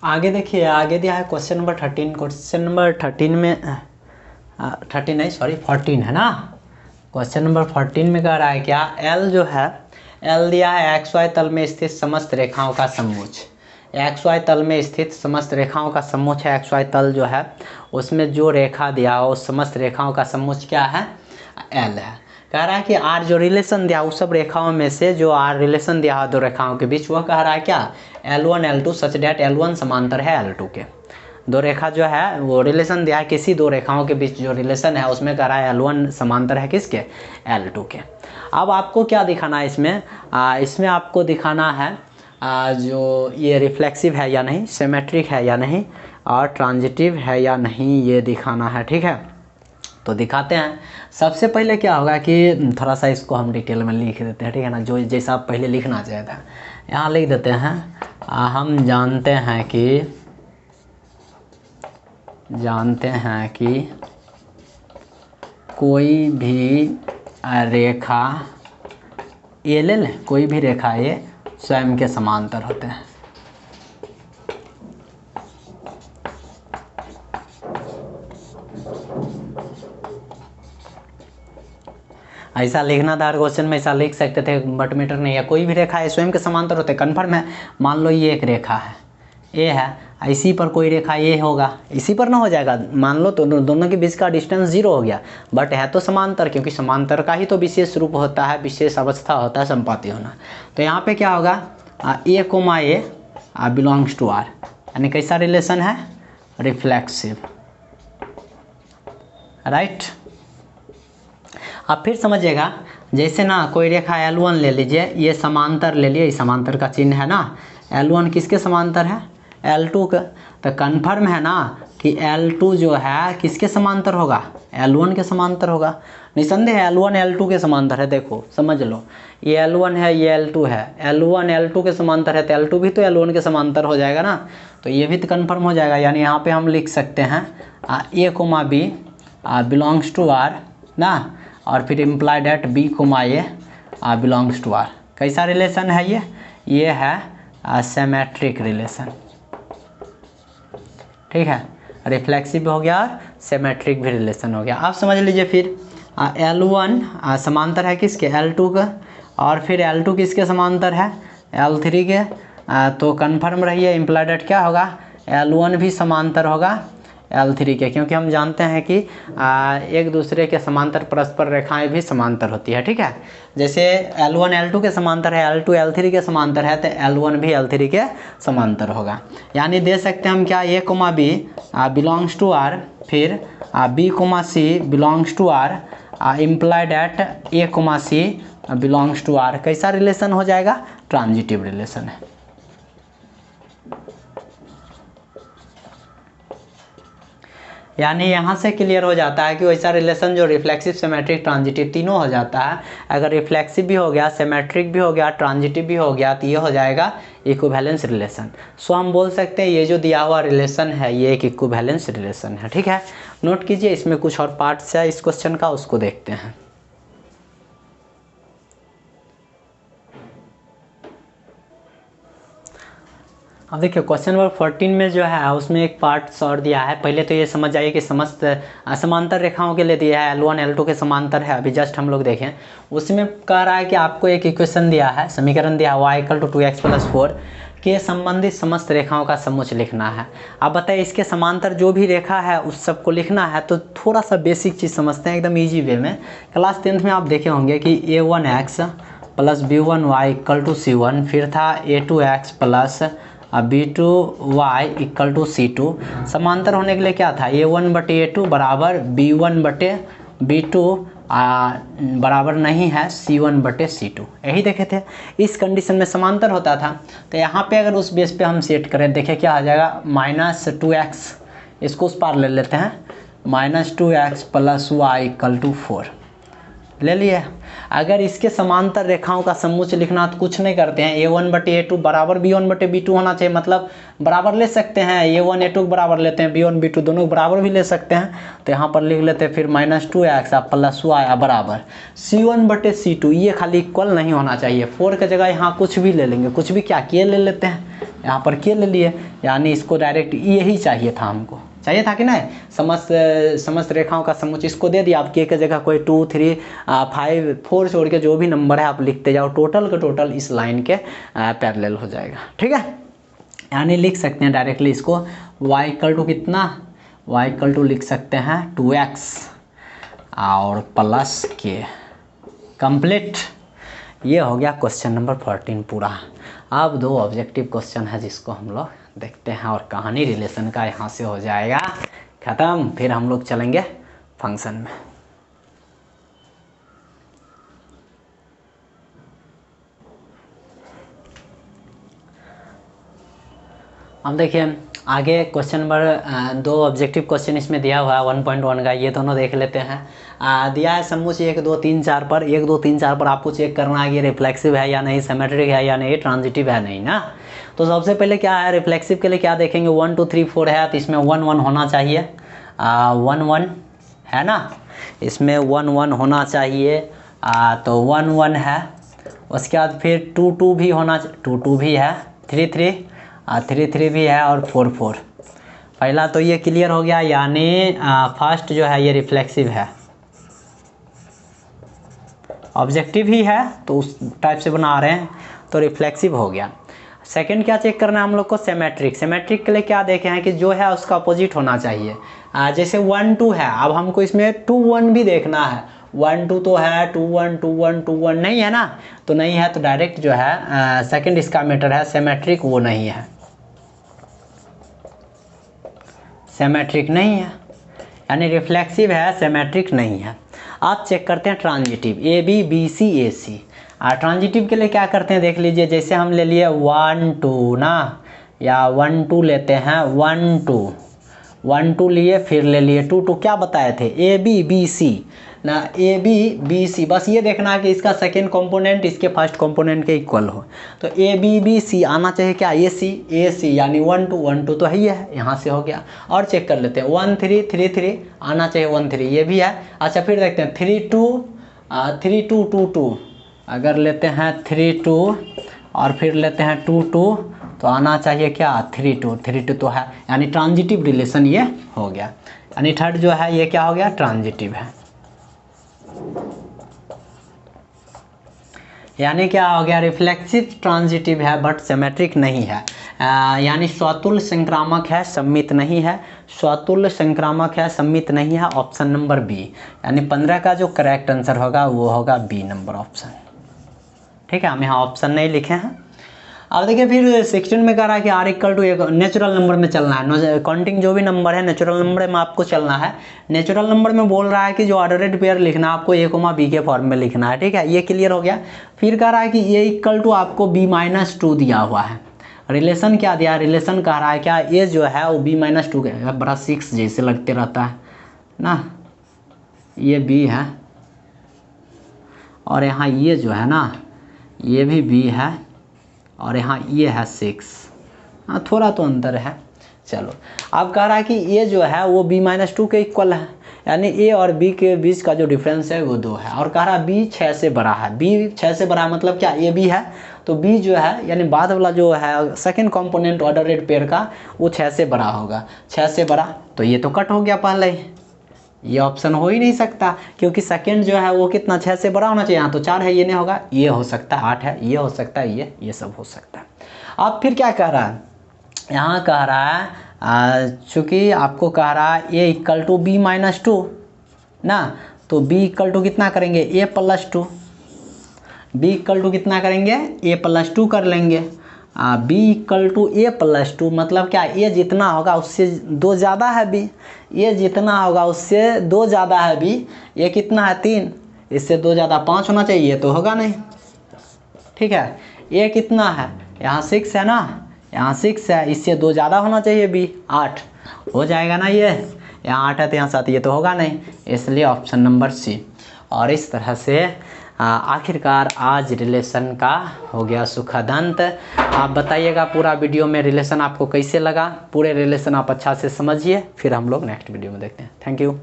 आगे देखिए, आगे दिया है क्वेश्चन नंबर 13। क्वेश्चन नंबर 13 में 13 नहीं सॉरी 14 है ना। क्वेश्चन नंबर 14 में कह रहा है क्या, एल जो है, एल दिया है एक्स वाई तल में स्थित समस्त रेखाओं का समोच्च। एक्स वाई तल में स्थित समस्त रेखाओं का समोच्च है, एक्स वाई तल जो है उसमें जो रेखा दिया हो उस समस्त रेखाओं का समोच्च क्या है, एल है। कह रहा है कि आर जो रिलेशन दिया उस सब रेखाओं में से जो आर रिलेशन दिया है दो रेखाओं के बीच, वह कह रहा है क्या, L1 L2 such that L1 समांतर है L2 के। दो रेखा जो है वो रिलेशन दिया है, किसी दो रेखाओं के बीच जो रिलेशन है उसमें कह रहा है L1 समांतर है किसके, L2 के। अब आपको क्या दिखाना है इसमें, इसमें आपको दिखाना है जो ये रिफ्लेक्सिव है या नहीं, सिमेट्रिक है या नहीं, और ट्रांजिटिव है या नहीं, ये दिखाना है। ठीक है, तो दिखाते हैं। सबसे पहले क्या होगा कि थोड़ा सा इसको हम डिटेल में लिख देते हैं, ठीक है ना, जो जैसा आप पहले लिखना चाहिए था यहाँ लिख देते हैं। हम जानते हैं कि कोई भी रेखा ये ले लें, कोई भी रेखा ये स्वयं के समांतर होते हैं। ऐसा लिखना था, हर क्वेश्चन में ऐसा लिख सकते थे, बट मीटर नहीं है। कोई भी रेखा है स्वयं के समांतर होते हैं, कन्फर्म है। मान लो ये एक रेखा है, ये है, इसी पर कोई रेखा ये होगा, इसी पर ना हो जाएगा, मान लो तो दोनों के बीच का डिस्टेंस 0 हो गया, बट है तो समांतर, क्योंकि समांतर का ही तो विशेष रूप होता है, विशेष अवस्था होता है संपाती होना। तो यहाँ पे क्या होगा, A comma A belongs to R, यानी कैसा रिलेशन है, रिफ्लेक्सिव, राइट। अब फिर समझिएगा, जैसे ना कोई रेखा L1 ले लीजिए, ये समांतर ले लिए, समांतर का चिन्ह है ना, L1 किसके समांतर है, L2 का। तो कन्फर्म है ना कि L2 जो है किसके समांतर होगा, L1 के समांतर होगा। निसंदेह L1 L2 के समांतर है। देखो समझ लो, ये L1 है, ये L2 है, L1 L2 के समांतर है, तो L2 भी तो L1 के समांतर हो जाएगा ना, तो ये भी तो कन्फर्म हो जाएगा। यानी यहाँ पे हम लिख सकते हैं A comma B belongs to R ना, और फिर imply that B comma A belongs to R. कैसा रिलेशन है ये है सिमेट्रिक रिलेशन, ठीक है। रिफ्लेक्सिव भी हो गया और सिमेट्रिक भी रिलेशन हो गया। आप समझ लीजिए फिर L1 समांतर है किसके, L2 का, और फिर L2 किसके समांतर है, L3 के। तो कन्फर्म रहिए, इम्प्लाई डेट क्या होगा, L1 भी समांतर होगा L3 के, क्योंकि हम जानते हैं कि एक दूसरे के समांतर परस्पर रेखाएं भी समांतर होती है, ठीक है। जैसे L1 L2 के समांतर है, L2 L3 के समांतर है, तो L1 भी L3 के समांतर होगा। यानी दे सकते हैं हम क्या, A comma B belongs to R, फिर B comma C belongs to R, imply that A comma C belongs to R. कैसा रिलेशन हो जाएगा, ट्रांजिटिव रिलेशन है। यानी यहाँ से क्लियर हो जाता है कि वैसा रिलेशन जो रिफ्लेक्सिव, सिमेट्रिक, ट्रांजिटिव तीनों हो जाता है। अगर रिफ्लेक्सिव भी हो गया, सिमेट्रिक भी हो गया, ट्रांजिटिव भी हो गया, तो ये हो जाएगा इक्विवेलेंस रिलेशन। सो हम बोल सकते हैं ये जो दिया हुआ रिलेशन है ये एक इक्विवेलेंस रिलेशन है, ठीक है। नोट कीजिए, इसमें कुछ और पार्ट्स है इस क्वेश्चन का, उसको देखते हैं। अब देखिए क्वेश्चन नंबर 14 में जो है उसमें एक पार्ट और दिया है। पहले तो ये समझ जाइए कि समस्त समांतर रेखाओं के लिए दिया है, L1 L2 के समांतर है, अभी जस्ट हम लोग देखें। उसमें कह रहा है कि आपको एक इक्वेशन दिया है, समीकरण दिया है y = 2x + 4 के संबंधित समस्त रेखाओं का समोच्च लिखना है। अब बताइए इसके समांतर जो भी रेखा है उस सबको लिखना है। तो थोड़ा सा बेसिक चीज़ समझते हैं एकदम ईजी वे में। क्लास 10th में आप देखे होंगे कि a1x + b1y = c1, फिर था a2x + b2y = c2। समांतर होने के लिए क्या था, a1/a2 बराबर b1/b2 बराबर नहीं है c1/c2, यही देखे थे। इस कंडीशन में समांतर होता था। तो यहाँ पे अगर उस बेस पे हम सेट करें, देखिए क्या आ जाएगा, -2x, इसको उस पार ले लेते हैं, -2x + y = 4। ले लिए। अगर इसके समांतर रेखाओं का समोच्च लिखना तो कुछ नहीं करते हैं, A1/A2 बराबर B1/B2 होना चाहिए, मतलब बराबर ले सकते हैं, A1/A2 बराबर लेते हैं, B1/B2 दोनों बराबर भी ले सकते हैं। तो यहाँ पर लिख लेते हैं फिर -2x प्लस y बराबर C1/C2, ये खाली इक्वल नहीं होना चाहिए। 4 की जगह यहाँ कुछ भी ले लेंगे, कुछ भी क्या K ले लेते हैं, यहाँ पर K ले लिए, यानी इसको डायरेक्ट यही चाहिए था, हमको चाहिए था कि नहीं, समस्त रेखाओं का समुच्च इसको दे दिया। आप K की जगह कोई 2 3 5 4 छोड़ के जो भी नंबर है आप लिखते जाओ, टोटल का टोटल इस लाइन के पैरेलल हो जाएगा, ठीक है। यानी लिख सकते हैं डायरेक्टली इसको y इक्वल टू कितना, y इक्वल टू लिख सकते हैं 2x और प्लस K, कंप्लीट। ये हो गया क्वेश्चन नंबर 14 पूरा। अब 2 ऑब्जेक्टिव क्वेश्चन है जिसको हम लोग देखते हैं और कहानी रिलेशन का यहाँ से हो जाएगा ख़त्म। फिर हम लोग चलेंगे फंक्शन में। अब देखिए आगे क्वेश्चन नंबर 2 ऑब्जेक्टिव क्वेश्चन इसमें दिया हुआ है 1.1 का, ये दोनों देख लेते हैं। दिया है समोच्च 1 2 3 4 पर, 1 2 3 4 पर आपको चेक करना है कि रिफ्लेक्सिव है या नहीं, सिमेट्रिक है या नहीं, ट्रांजिटिव है नहीं ना। तो सबसे पहले क्या है, रिफ्लेक्सिव के लिए क्या देखेंगे, 1 2 3 4 है तो इसमें 1 1 होना चाहिए, 1 1 है ना, इसमें 1 1 होना चाहिए। तो 1 1 है, उसके बाद फिर 2 2 भी होना, 2 2 भी है, 3 3 3 3 भी है और 4 4। पहला तो ये क्लियर हो गया, यानी फर्स्ट जो है ये रिफ्लेक्सिव है, ऑब्जेक्टिव ही है तो उस टाइप से बना रहे हैं तो रिफ्लेक्सिव हो गया। सेकंड क्या चेक करना है हम लोग को, सिमेट्रिक। सिमेट्रिक के लिए क्या देखे हैं कि जो है उसका अपोजिट होना चाहिए। जैसे 1 2 है, अब हमको इसमें 2 1 भी देखना है, 1 2 तो है, 2 1 2 1 2 1 नहीं है ना, तो नहीं है तो डायरेक्ट जो है सेकंड इसका मैटर है, सिमेट्रिक वो नहीं है, सिमेट्रिक नहीं है, यानी रिफ्लेक्सिव है, सिमेट्रिक नहीं है। आप चेक करते हैं transitive, AB BC AC। Transitive के लिए क्या करते हैं देख लीजिए, जैसे हम ले लिए 1 2 ना, या 1 2 लेते हैं, 1 2 लिए, फिर ले लिए 2 2, क्या बताए थे AB BC ना, AB BC, बस ये देखना है कि इसका सेकेंड कंपोनेंट इसके फर्स्ट कंपोनेंट के इक्वल हो। तो AB BC आना चाहिए क्या, AC यानी 1 2 1 2 तो है ही है, यहाँ से हो गया। और चेक कर लेते हैं 1 3 3 3 आना चाहिए 1 3, ये भी है। अच्छा फिर देखते हैं 3 2 3 2 2 2, अगर लेते हैं 3 2 और फिर लेते हैं 2 2 तो आना चाहिए क्या 3 2 3 2 तो है, यानी ट्रांजिटिव रिलेशन ये हो गया। यानी थर्ड जो है ये क्या हो गया, ट्रांजिटिव है। यानी क्या हो गया, रिफ्लेक्सिव ट्रांजिटिव है बट सिमेट्रिक नहीं है, यानी स्वतुल्य संक्रामक है, सम्मित नहीं है, स्वतुल्य संक्रामक है, सम्मित नहीं है। ऑप्शन नंबर बी, यानी 15 का जो करेक्ट आंसर होगा वो होगा बी नंबर ऑप्शन, ठीक है। हम यहाँ ऑप्शन नहीं लिखे हैं। अब देखिए फिर 16 में कह रहा है कि R इक्वल टू एक नेचुरल नंबर में चलना है, काउंटिंग जो भी नंबर है नेचुरल नंबर में आपको चलना है। नेचुरल नंबर में बोल रहा है कि जो ऑर्डरेड पेयर लिखना है आपको A, B के फॉर्म में लिखना है, ठीक है, ये क्लियर हो गया। फिर कह रहा है कि A इक्वल टू आपको B-2 दिया हुआ है। रिलेशन क्या दिया, रिलेशन कह रहा है क्या, ये जो है वो B-2 का बड़ा 6 जैसे लगते रहता है ना, ये B है और यहाँ ये जो है ना ये भी B है और यहाँ ये है 6, हाँ थोड़ा तो अंतर है। चलो अब कह रहा है कि ये जो है वो B-2 के इक्वल है, यानी A और B के बीच का जो डिफरेंस है वो 2 है। और कह रहा है B 6 से बड़ा है, B 6 से बड़ा मतलब क्या, ये B है तो B जो है यानी बाद वाला जो है सेकंड कंपोनेंट ऑर्डरेड पेयर का वो 6 से बड़ा होगा, 6 से बड़ा, तो ये तो कट हो गया पहले ही, ये ऑप्शन हो ही नहीं सकता क्योंकि सेकंड जो है वो कितना 6 से बड़ा होना चाहिए, यहाँ तो 4 है, ये नहीं होगा, ये हो सकता है 8 है, ये हो सकता है, ये सब हो सकता है। अब फिर क्या कह रहा है, यहाँ कह रहा है चूँकि आपको कह रहा है A इक्वल टू B-2 ना, तो B इक्वल टू कितना करेंगे A+2, B इक्वल टू कितना करेंगे A+2 कर लेंगे। B इक्वल टू A+2 मतलब क्या, A जितना होगा उससे 2 ज़्यादा है B, A जितना होगा उससे 2 ज़्यादा है B, ये कितना है 3, इससे 2 ज़्यादा 5 होना चाहिए, ये तो होगा नहीं, ठीक है। A कितना है, यहाँ 6 है ना, यहाँ 6 है, इससे 2 ज़्यादा होना चाहिए B, 8 हो जाएगा ना, ये यहाँ 8 है तो यहाँ 7, ये तो होगा नहीं, इसलिए ऑप्शन नंबर सी। और इस तरह से आखिरकार आज रिलेशन का हो गया सुखद अंत। आप बताइएगा पूरा वीडियो में रिलेशन आपको कैसे लगा, पूरे रिलेशन आप अच्छा से समझिए, फिर हम लोग नेक्स्ट वीडियो में देखते हैं। Thank you.